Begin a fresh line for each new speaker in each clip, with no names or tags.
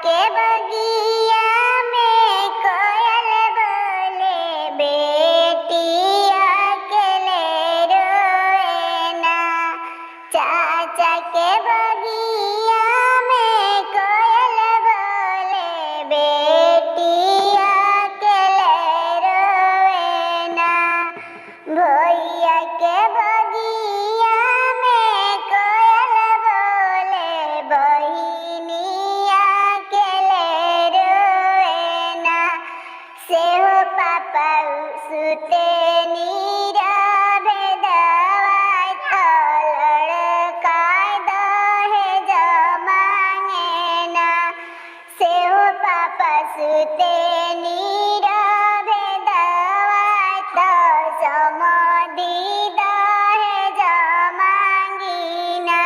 के बगिया में कोयल बोले, बेटिया के ले रोए ना। चाचा के बगिया में कोयल बोले, बेटिया के ले रोए ना। भैया के बगिया में कोयल बोले, बहिनिया के ले रोए ना। सेहो पापा सुते नीरवे दवाई तो लड़काई दहेज मांगे ना। सेहो पापा सुते नीरवे दवाई तो समधी दहेज मांगी ना।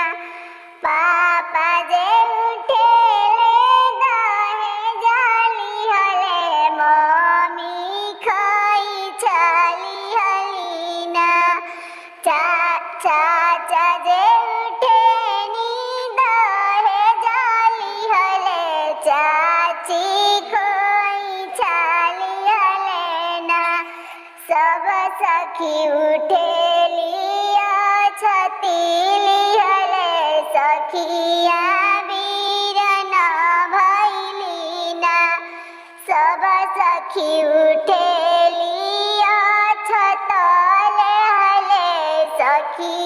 पापा जे उठेले दहेज लिहले, मम्मी खाई छली हली ना। चाचा जे उठेनी दहेज लिहले, चाची खाई छली हले ना। सब सखी उठेली छती लिहले, सखिया बीरन भैली ना। सब सखी उठेली छतले हले, सखी